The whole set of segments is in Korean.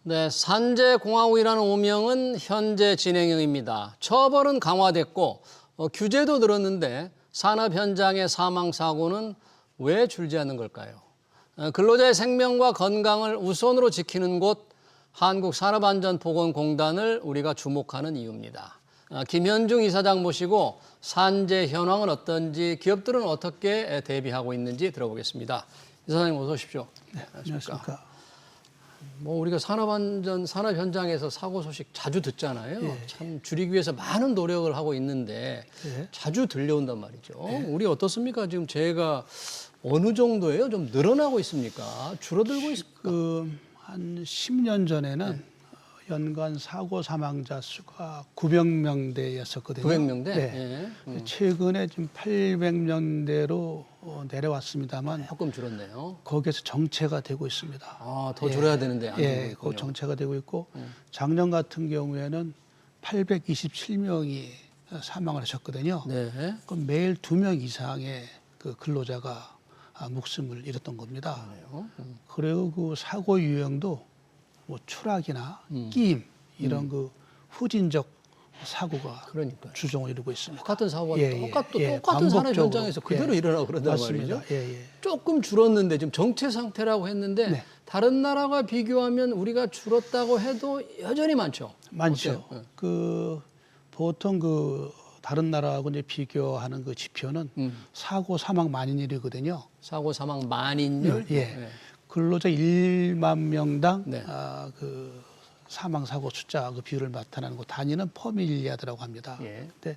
네, 산재공화국이라는 오명은 현재 진행형입니다. 처벌은 강화됐고 규제도 늘었는데 산업 현장의 사망 사고는 왜 줄지 않는 걸까요? 근로자의 생명과 건강을 우선으로 지키는 곳 한국산업안전보건공단을 우리가 주목하는 이유입니다. 김현중 이사장 모시고 산재 현황은 어떤지, 기업들은 어떻게 대비하고 있는지 들어보겠습니다. 이사장님 어서 오십시오. 네, 안녕하십니까. 뭐 우리가 산업 현장에서 사고 소식 자주 듣잖아요. 예. 참 줄이기 위해서 많은 노력을 하고 있는데 예. 자주 들려온단 말이죠. 우리 어떻습니까? 지금 재해가 어느 정도예요? 좀 늘어나고 있습니까? 줄어들고 있습니까? 한 10년 전에는 연간 사고 사망자 수가 900명대였었거든요. 900명대? 네. 예. 최근에 지금 800명대로 내려왔습니다만 조금 줄었네요. 거기에서 정체가 되고 있습니다. 아, 더 줄어야 되는데 안 되고 예, 있군요. 그 정체가 되고 있고 작년 같은 경우에는 827명이 사망을 하셨거든요. 네. 그럼 매일 2명 이상의 그 근로자가 목숨을 잃었던 겁니다. 그리고 그 사고 유형도 뭐 추락이나 끼임 이런 그 후진적 사고가 그러니까요. 주종을 이루고 있습니다. 똑같은 사고가 예, 똑같은 산업 반복적으로. 현장에서 그대로 일어나고 그런단 맞습니다. 말이죠. 예, 예. 조금 줄었는데 지금 정체 상태라고 했는데 네. 다른 나라가 비교하면 우리가 줄었다고 해도 여전히 많죠. 많죠. 어때요? 보통 그 다른 나라하고 이제 비교하는 그 지표는 사고 사망 만인율이거든요. 사고 사망 만인율. 예. 네. 근로자 1만 명당 네. 그 사망 사고 숫자 그 비율을 나타내는 거 단위는 퍼밀리아드라고 합니다. 예. 근데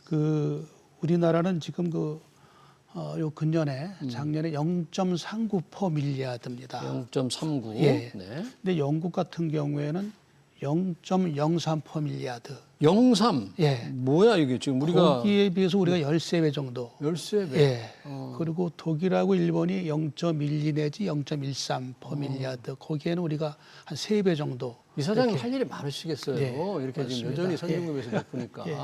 그 우리나라는 지금 요 근년에 작년에 0.39 퍼밀리아드입니다. 0.39. 예. 네. 근데 영국 같은 경우에는 0.03 퍼밀리아드. 03. 예. 뭐야 이게 지금 우리가 거기에 비해서 우리가 13배 정도. 13배. 예. 그리고 독일하고 일본이 0.12 내지 0.13 퍼밀리아드. 거기에는 우리가 한 3배 정도. 이사장님 할 일이 많으시겠어요. 예, 이렇게 지금 맞습니다. 여전히 선진국에서 높으니까. 예.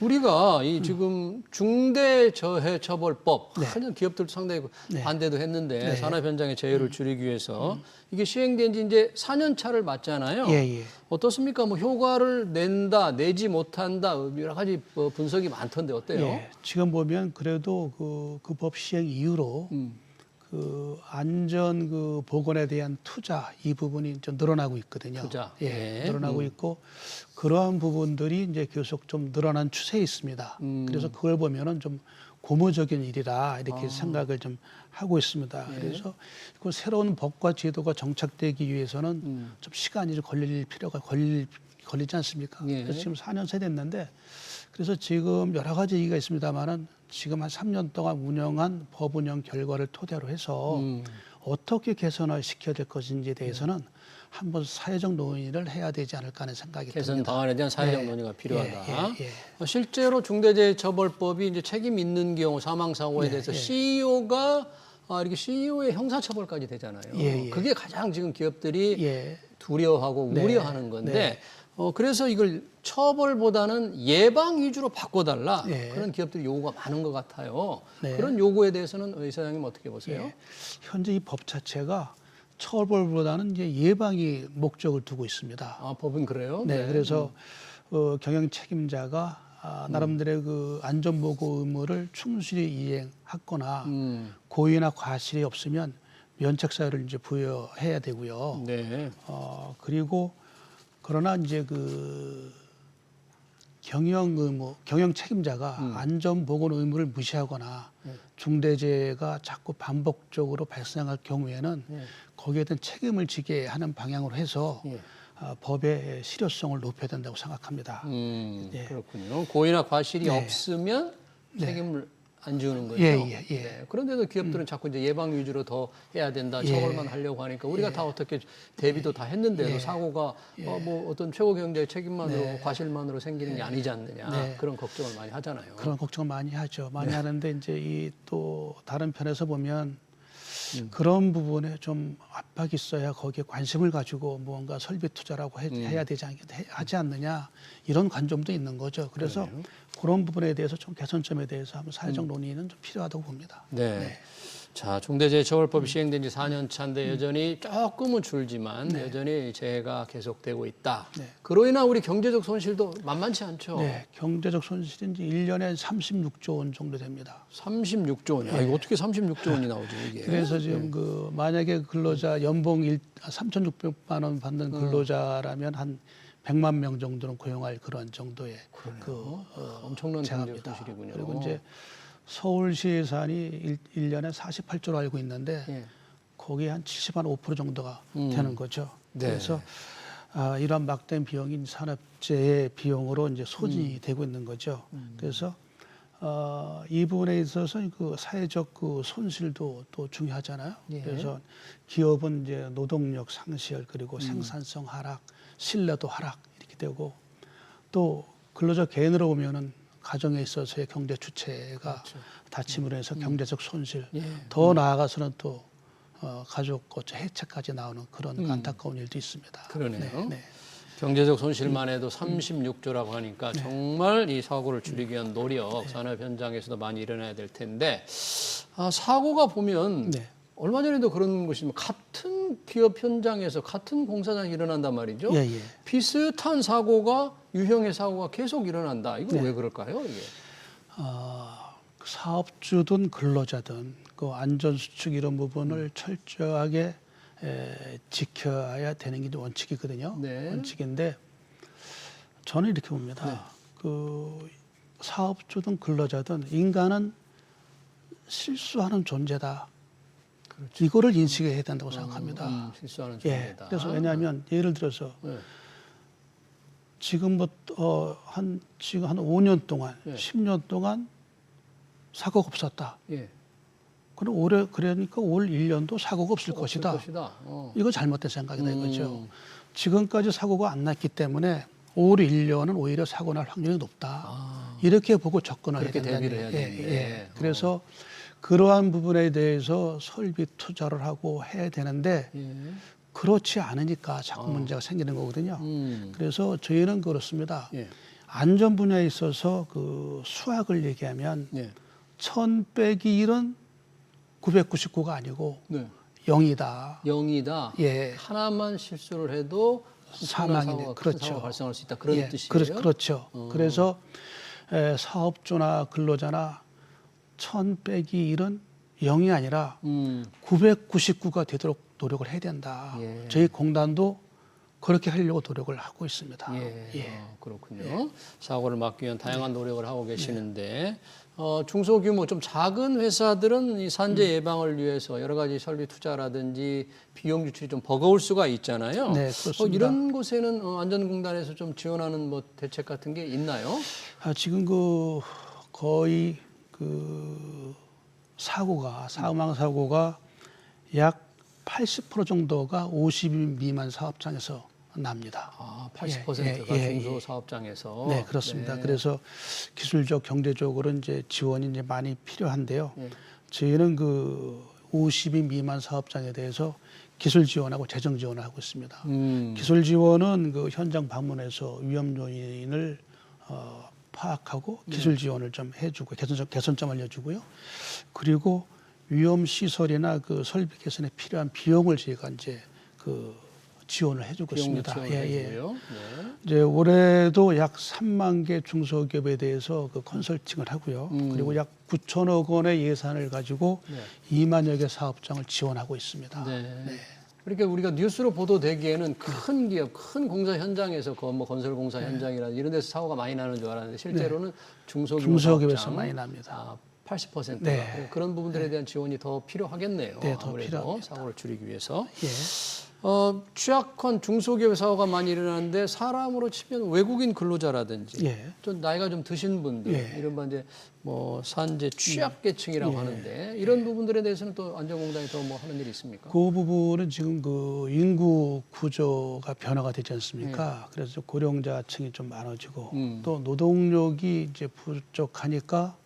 우리가 이 지금 중대재해처벌법, 하여튼 기업들도 상당히 네. 반대도 했는데 네. 산업 현장의 재해를 줄이기 위해서 이게 시행된 지 이제 4년 차를 맞잖아요. 예, 예. 어떻습니까? 뭐 효과를 낸다, 내지 못한다, 여러 가지 분석이 많던데 어때요? 예. 지금 보면 그래도 그 법 시행 이후로 그 안전 그 보건에 대한 투자 이 부분이 좀 늘어나고 있거든요. 투자. 예, 네. 늘어나고 있고 그러한 부분들이 이제 계속 좀 늘어난 추세에 있습니다. 그래서 그걸 보면은 좀 고무적인 일이라 이렇게 생각을 좀 하고 있습니다. 그래서 그 새로운 법과 제도가 정착되기 위해서는 좀 시간이 좀 걸릴 필요가 걸리지 않습니까? 예. 그래서 지금 4년 새 됐는데 그래서 지금 여러 가지 얘기가 있습니다만은 지금 한 3년 동안 운영한 법 운영 결과를 토대로 해서 어떻게 개선을 시켜야 될 것인지에 대해서는 한번 사회적 논의를 해야 되지 않을까 하는 생각이 개선 듭니다. 방안에 대한 사회적 예. 논의가 필요하다. 예. 실제로 중대재해처벌법이 이제 책임 있는 경우 사망 사고에 대해서 CEO가 이렇게 CEO의 형사처벌까지 되잖아요. 예. 그게 가장 지금 기업들이 예. 두려워하고 네. 우려하는 건데 네. 그래서 이걸 처벌보다는 예방 위주로 바꿔달라 네. 그런 기업들이 요구가 많은 것 같아요. 네. 그런 요구에 대해서는 이사장님 어떻게 보세요? 예. 현재 이 법 자체가 처벌보다는 이제 예방이 목적을 두고 있습니다. 아, 법은 그래요? 네, 그래서 경영 책임자가 나름대로의 그 안전보고 의무를 충실히 이행하거나 고의나 과실이 없으면 면책 사유를 이제 부여해야 되고요. 네. 그리고 그러나 이제 그 경영 책임자가 안전보건 의무를 무시하거나 중대재해가 자꾸 반복적으로 발생할 경우에는 거기에 대한 책임을 지게 하는 방향으로 해서 법의 실효성을 높여야 된다고 생각합니다. 예. 그렇군요. 고의나 과실이 네. 없으면 책임을 안 지우는 거죠. 예. 네. 그런데도 기업들은 자꾸 이제 예방 위주로 더 해야 된다, 처벌만 하려고 하니까 우리가 다 어떻게 대비도 다 했는데도 사고가 뭐 어떤 최고 경제의 책임만으로 과실만으로 생기는 게 아니지 않느냐 그런 걱정을 많이 하잖아요. 그런 걱정을 많이 하죠. 많이 하는데 이제 이 또 다른 편에서 보면 그런 부분에 좀 압박이 있어야 거기에 관심을 가지고 무언가 설비 투자라고 해야 되지 하지 않느냐 이런 관점도 있는 거죠. 그래서 그런 부분에 대해서 좀 개선점에 대해서 한번 사회적 논의는 좀 필요하다고 봅니다. 네. 자, 중대재해처벌법이 시행된 지 4년 차인데 여전히 조금은 줄지만 여전히 재해가 계속되고 있다. 네. 그로 인한 우리 경제적 손실도 만만치 않죠. 네, 경제적 손실이 이제 1년에 36조 원 정도 됩니다. 36조 원이야. 이거 어떻게 36조 원이 나오지 이게? 그래서 지금 그 만약에 근로자 연봉 3,600만 원 받는 근로자라면 한 100만 명 정도는 고용할 그런 정도의 엄청난 경제적 재합니다. 손실이군요. 그리고 이제 서울시 예산이 1년에 48조로 알고 있는데 예. 거기에 한 70한 5% 정도가 되는 거죠. 네. 그래서 이러한 막대한 비용이 산업재해 비용으로 이제 소진이 되고 있는 거죠. 그래서 이 부분에 있어서 그 사회적 그 손실도 또 중요하잖아요. 예. 그래서 기업은 이제 노동력 상실 그리고 생산성 하락, 신뢰도 하락 이렇게 되고 또 근로자 개인으로 보면은 가정에 있어서의 경제 주체가 다침으로 해서 경제적 손실, 더 나아가서는 또 가족 해체까지 나오는 그런 안타까운 일도 있습니다. 그러네요. 네. 경제적 손실만 해도 36조라고 하니까 정말 이 사고를 줄이기 위한 노력 산업 현장에서도 많이 일어나야 될 텐데 사고가 보면 네. 얼마 전에도 그런 것이 같은 기업 현장에서 같은 공사장이 일어난단 말이죠. 예, 예. 비슷한 사고가 유형의 사고가 계속 일어난다. 이건 네. 왜 그럴까요? 이게? 사업주든 근로자든 그 안전수칙 이런 부분을 철저하게 지켜야 되는 게 원칙이거든요. 네. 원칙인데 저는 이렇게 봅니다. 그 사업주든 근로자든 인간은 실수하는 존재다. 그렇죠. 이거를 인식해야 된다고 생각합니다. 실수하는 예. 존재다. 그래서 왜냐하면 예를 들어서 지금부터 지금 한 5년 동안, 10년 동안 사고가 없었다. 예. 그럼 그러니까 올 1년도 사고가 없을 것이다. 이거 잘못된 생각이다 이거죠. 지금까지 사고가 안 났기 때문에 올 1년은 오히려 사고 날 확률이 높다. 이렇게 보고 접근을 해야 된다는 대비를 해야 되는데. 예. 그래서 그러한 부분에 대해서 설비 투자를 하고 해야 되는데 그렇지 않으니까 자꾸 문제가 생기는 거거든요. 그래서 저희는 그렇습니다. 안전 분야에 있어서 그 수학을 얘기하면 1000 빼기 1은 999가 아니고 0이다. 0이다. 예. 하나만 실수를 해도 사망이 그렇죠. 사고가 발생할 수 있다. 그런 뜻이에요. 그렇죠. 그래서 사업주나 근로자나 1000 빼기 1은 0이 아니라 999가 되도록 노력을 해야 된다. 저희 공단도 그렇게 하려고 노력을 하고 있습니다. 그렇군요. 사고를 막기 위한 다양한 노력을 하고 계시는데 중소규모 좀 작은 회사들은 이 산재 예방을 위해서 여러 가지 설비 투자라든지 비용 유출이 좀 버거울 수가 있잖아요. 네, 그렇습니다. 이런 곳에는 안전공단에서 좀 지원하는 뭐 대책 같은 게 있나요? 지금 그 거의 그 사망 사고가 약 80% 정도가 50인 미만 사업장에서 납니다. 80%가 중소사업장에서. 네, 그렇습니다. 그래서 기술적, 경제적으로 이제 지원이 이제 많이 필요한데요. 저희는 그 50인 미만 사업장에 대해서 기술 지원하고 재정 지원을 하고 있습니다. 기술 지원은 그 현장 방문해서 위험 요인을 파악하고 기술 지원을 좀 해주고 개선점 알려주고요. 그리고 위험 시설이나 그 설비 개선에 필요한 비용을 저희가 이제 그 지원을 해주고 있습니다. 이제 올해도 약 3만 개 중소기업에 대해서 그 컨설팅을 하고요. 그리고 약 9천억 원의 예산을 가지고 2만여 개 사업장을 지원하고 있습니다. 그러니까 우리가 뉴스로 보도되기에는 큰 기업, 큰 공사 현장에서 뭐 건설공사 현장이라든지 이런 데서 사고가 많이 나는 줄 알았는데 실제로는 중소기업에서 많이 납니다. 80%가 그런 부분들에 대한 지원이 더 필요하겠네요. 네, 더 아무래도 필요합니다. 사고를 줄이기 위해서. 취약한 중소기업 사고가 많이 일어나는데 사람으로 치면 외국인 근로자라든지 좀 나이가 좀 드신 분들 이른바 이제 뭐 산재 취약계층이라고 하는데 이런 부분들에 대해서는 또 안전공단이 더 뭐 하는 일이 있습니까? 그 부분은 지금 그 인구 구조가 변화가 되지 않습니까? 그래서 고령자층이 좀 많아지고 또 노동력이 이제 부족하니까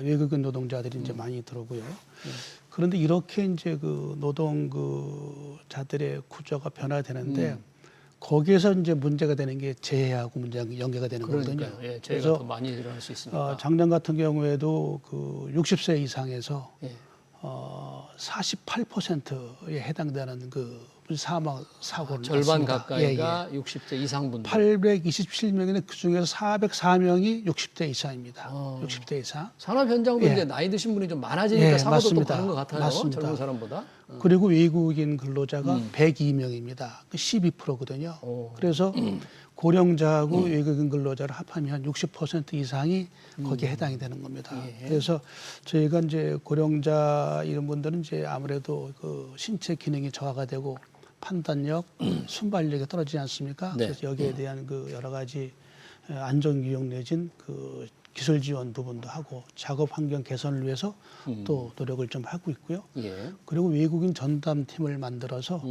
외국인 노동자들이 이제 많이 들어오고요. 그런데 이렇게 이제 그 노동 그 자들의 구조가 변화되는데 거기에서 이제 문제가 되는 게 재해하고 문제가 연계가 되는 거거든요. 재해가 더 많이 일어날 수 있습니다. 작년 같은 경우에도 그 60세 이상에서 48%에 해당되는 그 사망 사고를 절반 났습니다. 가까이가 60대 이상 분들. 827명인데 그 중에서 404명이 60대 이상입니다. 60대 이상. 산업 현장도 예. 이제 나이 드신 분이 좀 많아지니까 예, 사고도 맞습니다. 또 많은 것 같아요. 맞습니다. 젊은 사람보다. 그리고 외국인 근로자가 102명입니다. 12%거든요. 그래서 고령자하고 외국인 근로자를 합하면 60% 이상이 거기에 해당이 되는 겁니다. 그래서 저희가 이제 고령자 이런 분들은 이제 아무래도 그 신체 기능이 저하가 되고 판단력, 순발력이 떨어지지 않습니까? 네. 그래서 여기에 대한 그 여러 가지 안전 교육 내진 그 기술 지원 부분도 하고 작업 환경 개선을 위해서 또 노력을 좀 하고 있고요. 예. 그리고 외국인 전담팀을 만들어서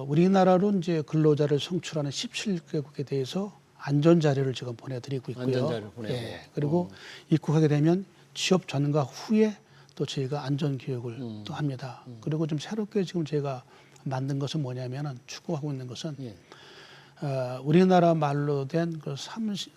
우리나라로 이제 근로자를 송출하는 17개국에 대해서 안전 자료를 지금 보내드리고 있고요. 안전 자료를 보내고. 예. 그리고 입국하게 되면 취업 전과 후에 또 저희가 안전 교육을 또 합니다. 그리고 좀 새롭게 지금 제가 만든 것은 뭐냐면은 추구하고 있는 것은 예. 우리나라 말로 된 그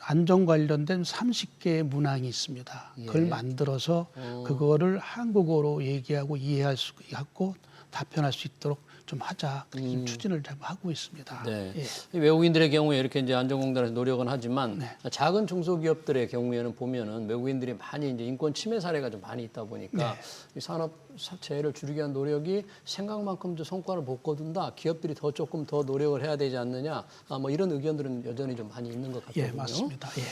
안전 관련된 30개의 문항이 있습니다. 그걸 만들어서 그거를 한국어로 얘기하고 이해할 수 있고 답변할 수 있도록 좀 하자. 그렇게 좀 추진을 좀 하고 있습니다. 네. 예. 이 외국인들의 경우에 이렇게 이제 안전공단에서 노력은 하지만 작은 중소기업들의 경우에는 보면은 외국인들이 많이 이제 인권 침해 사례가 좀 많이 있다 보니까 이 산업 재해를 줄이기 위한 노력이 생각만큼도 성과를 못 거둔다. 기업들이 더 조금 더 노력을 해야 되지 않느냐. 뭐 이런 의견들은 여전히 좀 많이 있는 것 같거든요. 예, 맞습니다. 예.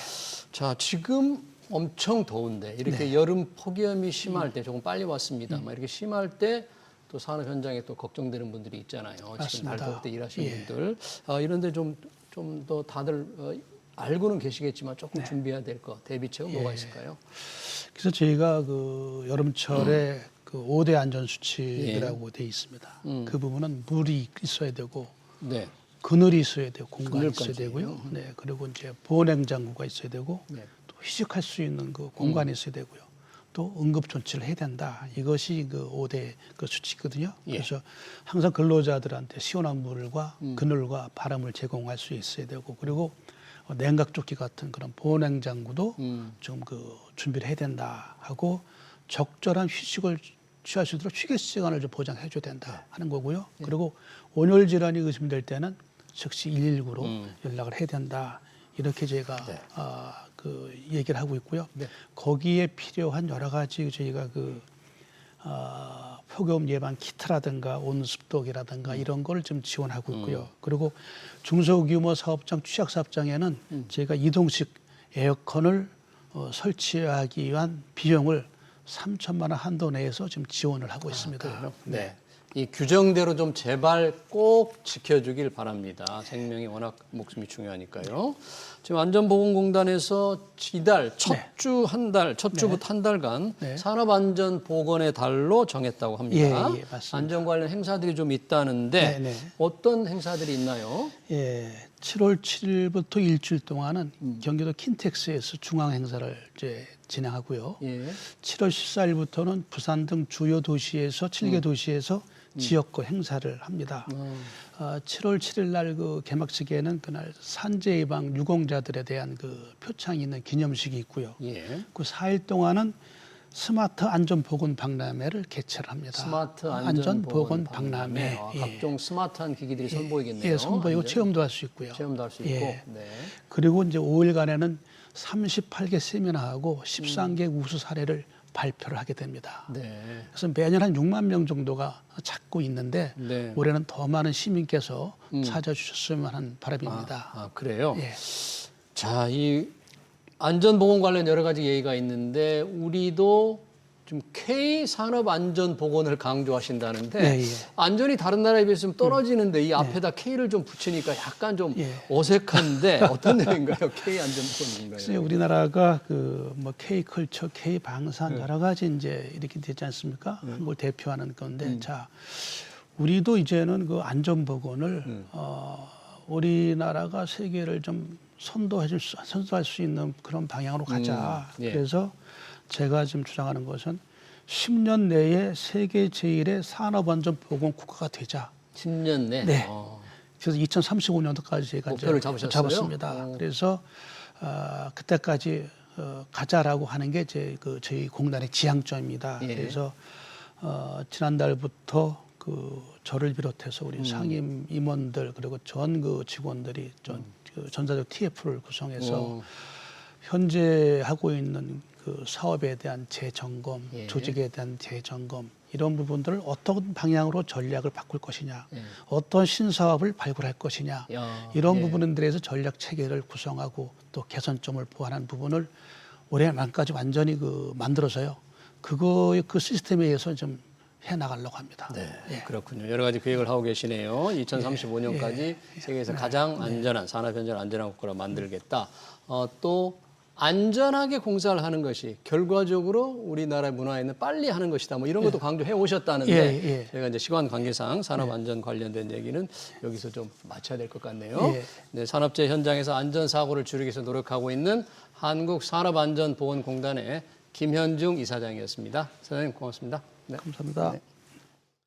자, 지금 엄청 더운데 이렇게 여름 폭염이 심할 때 조금 빨리 왔습니다. 막 이렇게 심할 때 또 산업 현장에 또 걱정되는 분들이 있잖아요. 지금 맞습니다. 날 더울 때 일하시는 분들. 이런데 좀 더 다들 알고는 계시겠지만 조금 준비해야 될 거 대비책은 뭐가 있을까요? 그래서 저희가 그 여름철에 그 5대 안전 수칙이라고 돼 있습니다. 그 부분은 물이 있어야 되고 네. 그늘이 있어야 되고 공간이 있어야 그늘까지. 되고요. 네. 그리고 이제 보냉장고가 있어야 되고 또 휴식할 수 있는 그 공간이 있어야 되고요. 또 응급 조치를 해야 된다. 이것이 그 5대 그 수칙이거든요. 그래서 항상 근로자들한테 시원한 물과 그늘과 바람을 제공할 수 있어야 되고 그리고 냉각조끼 같은 그런 보냉장구도 좀 그 준비를 해야 된다 하고 적절한 휴식을 취할 수 있도록 휴게 시간을 좀 보장해 줘야 된다 하는 거고요. 그리고 온열 질환이 의심될 때는 즉시 119로 연락을 해야 된다. 이렇게 제가 그 얘기를 하고 있고요. 거기에 필요한 여러 가지 저희가 그 폭염 예방 키트라든가 온습도기라든가 이런 거를 좀 지원하고 있고요. 그리고 중소규모 사업장, 취약 사업장에는 저희가 이동식 에어컨을 설치하기 위한 비용을 3천만 원 한도 내에서 지금 지원을 하고 있습니다. 네. 이 규정대로 좀 제발 꼭 지켜주길 바랍니다. 생명이 워낙 목숨이 중요하니까요. 지금 안전보건공단에서 이달 첫 주부터 한 달간 산업안전보건의 달로 정했다고 합니다. 예, 맞습니다. 안전 관련 행사들이 좀 있다는데 어떤 행사들이 있나요? 예, 7월 7일부터 일주일 동안은 경기도 킨텍스에서 중앙 행사를 이제 진행하고요. 7월 14일부터는 부산 등 주요 도시에서 7개 도시에서 지역구 행사를 합니다. 7월 7일 날 그 개막식에는 그날 산재 예방 유공자들에 대한 그 표창이 있는 기념식이 있고요. 그 4일 동안은 스마트 안전보건 박람회를 개최를 합니다. 스마트 안전보건 박람회. 각종 스마트한 기기들이 선보이겠네요. 예, 선보이고 체험도 할 수 있고요. 체험도 할 수 있고. 그리고 이제 5일간에는 38개 세미나하고 13개 우수 사례를 발표를 하게 됩니다. 그래서 매년 한 6만 명 정도가 찾고 있는데 올해는 더 많은 시민께서 찾아주셨으면 하는 바람입니다. 그래요? 자, 이 안전보건 관련 여러 가지 얘기가 있는데 우리도 좀 K 산업안전보건을 강조하신다는데 안전이 다른 나라에 비해서 좀 떨어지는데 이 앞에다 K를 좀 붙이니까 약간 좀 어색한데 어떤 내용인가요? K 안전보건인가요? 글쎄요, 우리나라가 그 뭐 K 컬처, K 방산 여러 가지 이제 이렇게 되지 않습니까? 한국을 대표하는 건데 자, 우리도 이제는 그 안전보건을 우리나라가 세계를 좀 선도할 수 있는 그런 방향으로 가자. 그래서 제가 지금 주장하는 것은 10년 내에 세계 제1의 산업안전보건 국가가 되자. 10년 내? 네. 그래서 2035년도까지 제가 목표를 잡았습니다. 그래서 그때까지 가자라고 하는 게 저희 공단의 지향점입니다. 그래서 지난달부터 그 저를 비롯해서 우리 상임 임원들 그리고 전 그 직원들이 그 전자적 TF를 구성해서 현재 하고 있는 그 사업에 대한 재점검, 예. 조직에 대한 재점검 이런 부분들을 어떤 방향으로 전략을 바꿀 것이냐, 예. 어떤 신사업을 발굴할 것이냐 야, 이런 예. 부분에 대해서 전략 체계를 구성하고 또 개선점을 보완한 부분을 올해 말까지 완전히 그 만들어서요. 그거의 그 시스템에 의해서 좀 해나가려고 합니다. 네, 그렇군요. 여러 가지 계획을 하고 계시네요. 2035년까지 세계에서 가장 안전한 산업 현장 안전한 국가로 만들겠다. 또 안전하게 공사를 하는 것이 결과적으로 우리나라의 문화에 있는 빨리 하는 것이다. 뭐 이런 것도 강조해 오셨다는데 저희가 이제 시간 관계상 산업 안전 관련된 얘기는 여기서 좀 마쳐야 될 것 같네요. 네, 산업재 현장에서 안전 사고를 줄이기 위해서 노력하고 있는 한국산업안전보건공단의 김현중 이사장이었습니다. 사장님 고맙습니다. 네. 감사합니다. 네.